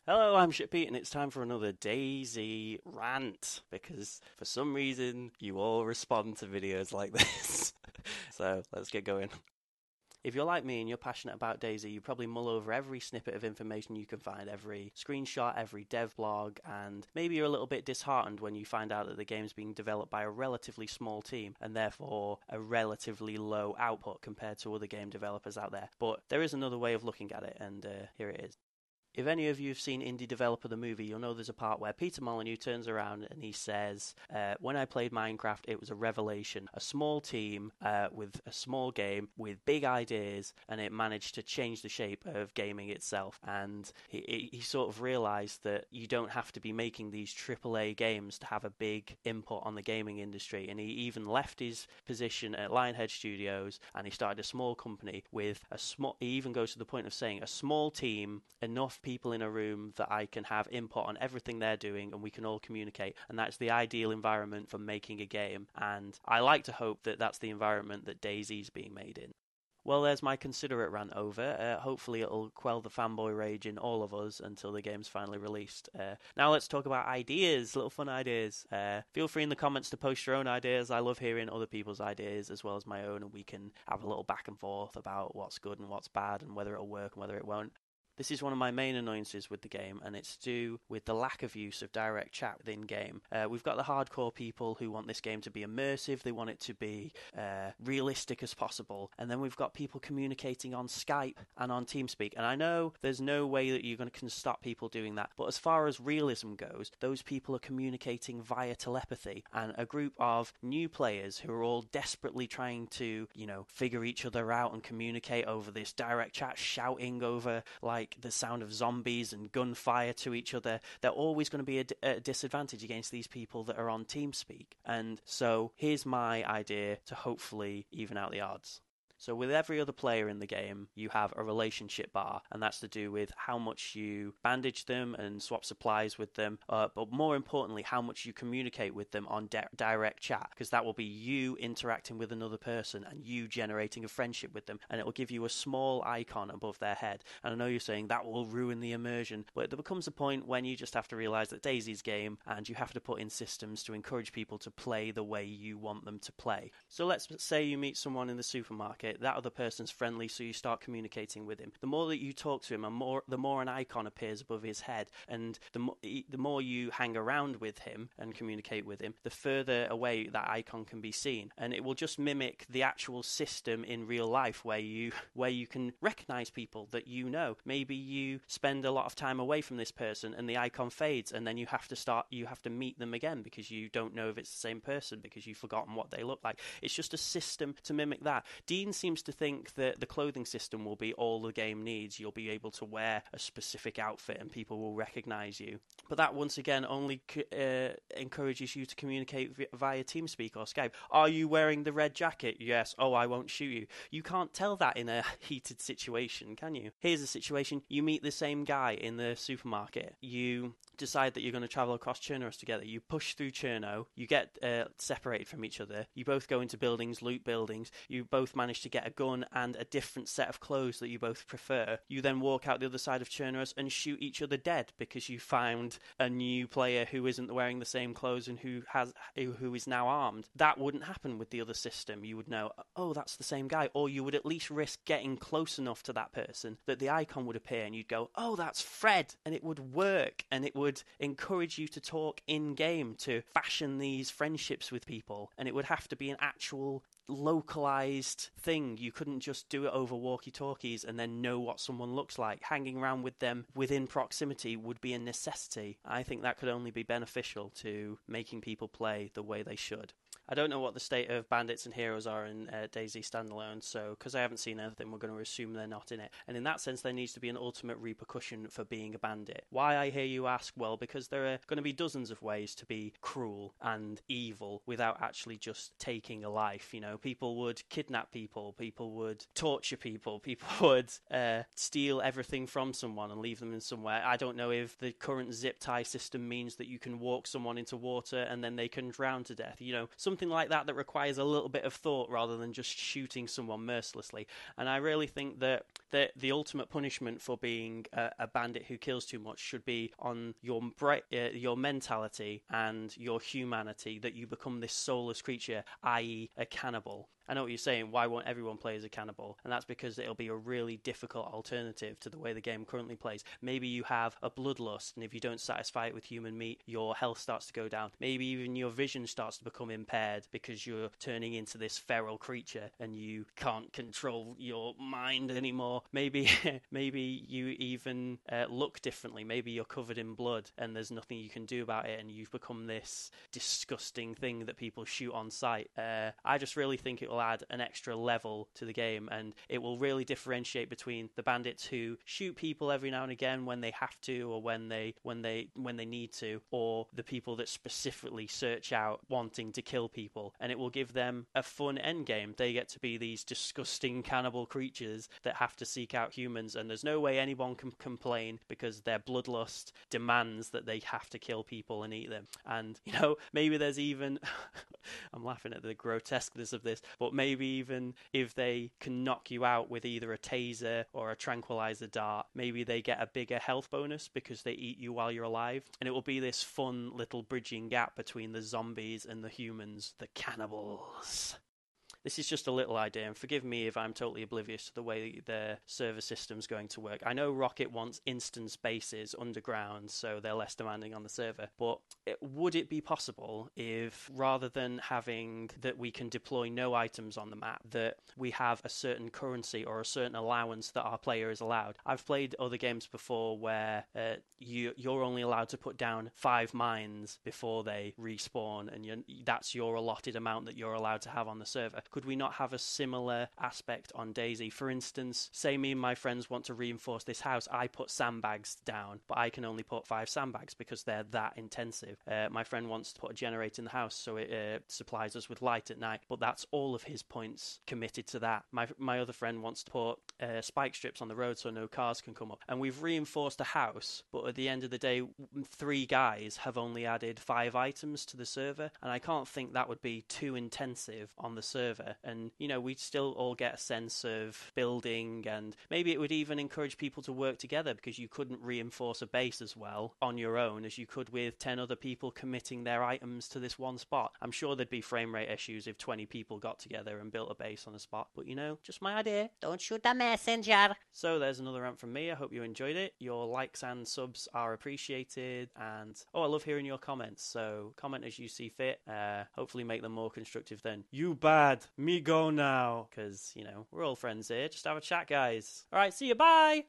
Hello, I'm Pete, and it's time for another DayZ rant, because for some reason you all respond to videos like this. So let's get going. If you're like me and you're passionate about DayZ, you probably mull over every snippet of information you can find, every screenshot, every dev blog, and maybe you're a little bit disheartened when you find out that the game's being developed by a relatively small team and therefore a relatively low output compared to other game developers out there. But there is another way of looking at it, and here it is. If any of you have seen Indie Developer the movie, you'll know there's a part where Peter Molyneux turns around and he says, when I played Minecraft, it was a revelation. A small team with a small game with big ideas, and it managed to change the shape of gaming itself. And he sort of realized that you don't have to be making these AAA games to have a big input on the gaming industry. And he even left his position at Lionhead Studios and he started a small company with a small, he even goes to the point of saying a small team, enough people in a room that I can have input on everything they're doing and we can all communicate, and that's the ideal environment for making a game. And I like to hope that that's the environment that DayZ's being made in. Well, there's my considerate rant over. Hopefully it'll quell the fanboy rage in all of us until the game's finally released. Now let's talk about ideas, little fun ideas. Feel free in the comments to post your own ideas. I love hearing other people's ideas as well as my own, and we can have a little back and forth about what's good and what's bad and whether it'll work and whether it won't. This is one of my main annoyances with the game, and it's to do with the lack of use of direct chat within game. We've got the hardcore people who want this game to be immersive, they want it to be realistic as possible, and then we've got people communicating on Skype and on TeamSpeak. And I know there's no way that you can stop people doing that, but as far as realism goes, those people are communicating via telepathy, and a group of new players who are all desperately trying to, figure each other out and communicate over this direct chat, shouting over like the sound of zombies and gunfire to each other, they're always going to be a disadvantage against these people that are on TeamSpeak. And so here's my idea to hopefully even out the odds. So with every other player in the game, you have a relationship bar, and that's to do with how much you bandage them and swap supplies with them, but more importantly, how much you communicate with them on direct chat, because that will be you interacting with another person and you generating a friendship with them, and it will give you a small icon above their head. And I know you're saying that will ruin the immersion, but there becomes a point when you just have to realize that DayZ's game, and you have to put in systems to encourage people to play the way you want them to play. So let's say you meet someone in the supermarket. That other person's friendly, so you start communicating with him. The more that you talk to him, the more an icon appears above his head, and the more you hang around with him and communicate with him, the further away that icon can be seen, and it will just mimic the actual system in real life where you can recognize people that you know. Maybe you spend a lot of time away from this person and the icon fades, and then you have to meet them again because you don't know if it's the same person because you've forgotten what they look like. It's just a system to mimic that. Dean seems to think that the clothing system will be all the game needs. You'll be able to wear a specific outfit and people will recognize you. But that once again only encourages you to communicate via TeamSpeak or Skype. Are you wearing the red jacket? Yes. Oh, I won't shoot you. You can't tell that in a heated situation, can you? Here's a situation. You meet the same guy in the supermarket. You decide that you're going to travel across Chernos together. You push through Cherno. You get separated from each other. You both go into buildings, loot buildings. You both manage to get a gun and a different set of clothes that you both prefer. You then walk out the other side of Chernos and shoot each other dead because you found a new player who isn't wearing the same clothes and who is now armed. That wouldn't happen with the other system. You would know, oh, that's the same guy, or you would at least risk getting close enough to that person that the icon would appear and you'd go, oh, that's Fred, and it would work, and it would encourage you to talk in game to fashion these friendships with people, and it would have to be an actual localized thing. You couldn't just do it over walkie-talkies and then know what someone looks like. Hanging around with them within proximity would be a necessity. I think that could only be beneficial to making people play the way they should. I don't know what the state of Bandits and Heroes are in DayZ Standalone, so because I haven't seen anything, we're going to assume they're not in it. And in that sense, there needs to be an ultimate repercussion for being a bandit. Why, I hear you ask? Well, because there are going to be dozens of ways to be cruel and evil without actually just taking a life. People would kidnap people, people would torture people, people would steal everything from someone and leave them in somewhere. I don't know if the current zip tie system means that you can walk someone into water and then they can drown to death. something like that requires a little bit of thought rather than just shooting someone mercilessly. And I really think that the ultimate punishment for being a bandit who kills too much should be on your mentality and your humanity, that you become this soulless creature, i.e. a cannibal. I know what you're saying, why won't everyone play as a cannibal? And that's because it'll be a really difficult alternative to the way the game currently plays. Maybe you have a bloodlust, and if you don't satisfy it with human meat, your health starts to go down. Maybe even your vision starts to become impaired because you're turning into this feral creature and you can't control your mind anymore. Maybe you even look differently. Maybe you're covered in blood and there's nothing you can do about it, and you've become this disgusting thing that people shoot on sight. I just really think it will add an extra level to the game, and it will really differentiate between the bandits who shoot people every now and again when they have to, or when they need to, or the people that specifically search out wanting to kill people. And it will give them a fun end game. They get to be these disgusting cannibal creatures that have to seek out humans, and there's no way anyone can complain because their bloodlust demands that they have to kill people and eat them. And maybe there's even I'm laughing at the grotesqueness of this, but maybe even if they can knock you out with either a taser or a tranquilizer dart, maybe they get a bigger health bonus because they eat you while you're alive. And it will be this fun little bridging gap between the zombies and the humans, the cannibals. This is just a little idea, and forgive me if I'm totally oblivious to the way the server system's going to work. I know Rocket wants instance bases underground, so they're less demanding on the server, but would it be possible if, rather than having that we can deploy no items on the map, that we have a certain currency or a certain allowance that our player is allowed? I've played other games before where you're only allowed to put down 5 mines before they respawn, and that's your allotted amount that you're allowed to have on the server. Could we not have a similar aspect on DayZ? For instance, say me and my friends want to reinforce this house. I put sandbags down, but I can only put 5 sandbags because they're that intensive. My friend wants to put a generator in the house so it supplies us with light at night, but that's all of his points committed to that. My other friend wants to put spike strips on the road so no cars can come up. And we've reinforced a house, but at the end of the day, 3 guys have only added 5 items to the server, and I can't think that would be too intensive on the server. And we'd still all get a sense of building, and maybe it would even encourage people to work together, because you couldn't reinforce a base as well on your own as you could with 10 other people committing their items to this one spot. I'm sure there'd be frame rate issues if 20 people got together and built a base on a spot, but just my idea. Don't shoot the messenger. So there's another rant from me. I hope you enjoyed it. Your likes and subs are appreciated, and I love hearing your comments, so comment as you see fit. Hopefully make them more constructive than "you bad, me go now," because we're all friends here. Just have a chat, guys. All right, see you, bye.